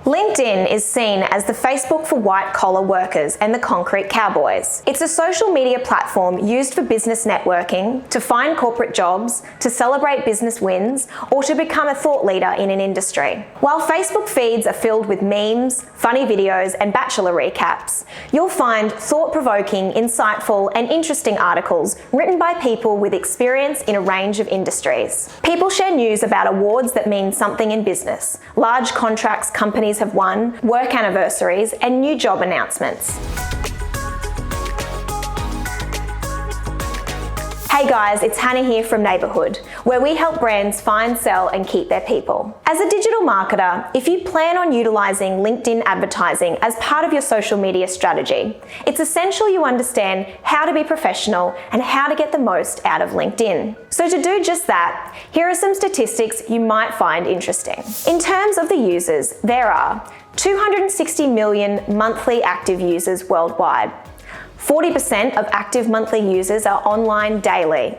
LinkedIn is seen as the Facebook for white-collar workers and the concrete cowboys. It's a social media platform used for business networking, to find corporate jobs, to celebrate business wins, or to become a thought leader in an industry. While Facebook feeds are filled with memes, funny videos, and bachelor recaps, you'll find thought-provoking, insightful, and interesting articles written by people with experience in a range of industries. People share news about awards that mean something in business, large contracts companies have won, work anniversaries, and new job announcements. Hey guys, it's Hannah here from Neighbourhood, where we help brands find, sell, and keep their people. As a digital marketer, if you plan on utilising LinkedIn advertising as part of your social media strategy, it's essential you understand how to be professional and how to get the most out of LinkedIn. So to do just that, here are some statistics you might find interesting. In terms of the users, there are 260 million monthly active users worldwide. 40% of active monthly users are online daily.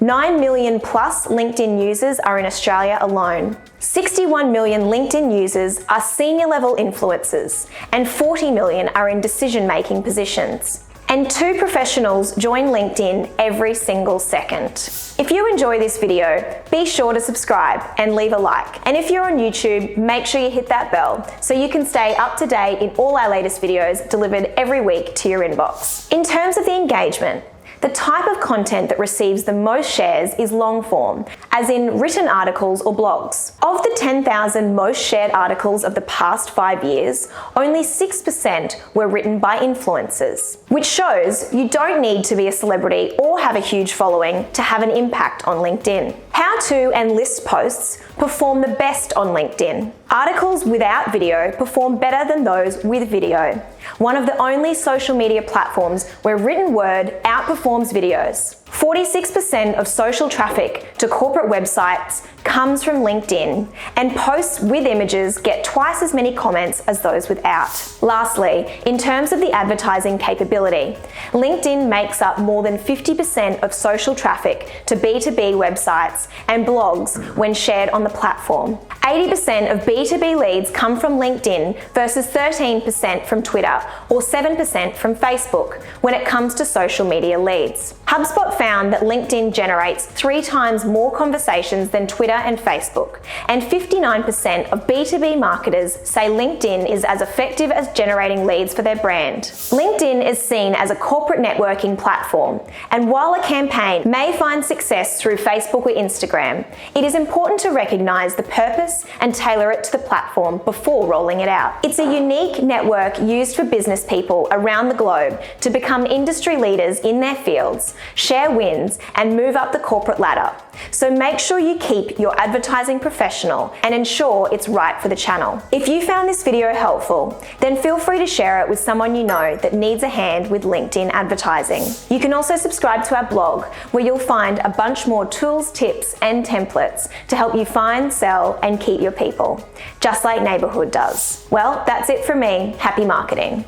9 million plus LinkedIn users are in Australia alone. 61 million LinkedIn users are senior level influencers, and 40 million are in decision-making positions. And 2 professionals join LinkedIn every single second. If you enjoy this video, be sure to subscribe and leave a like. And if you're on YouTube, make sure you hit that bell so you can stay up to date in all our latest videos delivered every week to your inbox. In terms of the engagement, the type of content that receives the most shares is long form, as in written articles or blogs. Of the 10,000 most shared articles of the past 5 years, only 6% were written by influencers, which shows you don't need to be a celebrity or have a huge following to have an impact on LinkedIn. How to and list posts perform the best on LinkedIn. Articles without video perform better than those with video. One of the only social media platforms where written word outperforms videos. 46% of social traffic to corporate websites comes from LinkedIn, and posts with images get twice as many comments as those without. Lastly, in terms of the advertising capability, LinkedIn makes up more than 50% of social traffic to B2B websites and blogs when shared on the platform. 80% of B2B leads come from LinkedIn versus 13% from Twitter or 7% from Facebook when it comes to social media leads. HubSpot found that LinkedIn generates 3 times more conversations than Twitter and Facebook, and 59% of B2B marketers say LinkedIn is as effective as generating leads for their brand. LinkedIn is seen as a corporate networking platform, and while a campaign may find success through Facebook or Instagram, it is important to recognize the purpose and tailor it to the platform before rolling it out. It's a unique network used for business people around the globe to become industry leaders in their fields, share wins, and move up the corporate ladder. So make sure you keep your advertising professional and ensure it's right for the channel. If you found this video helpful, then feel free to share it with someone you know that needs a hand with LinkedIn advertising. You can also subscribe to our blog, where you'll find a bunch more tools, tips, and templates to help you find, sell, and keep your people, just like Neighbourhood does. Well, that's it from me. Happy marketing.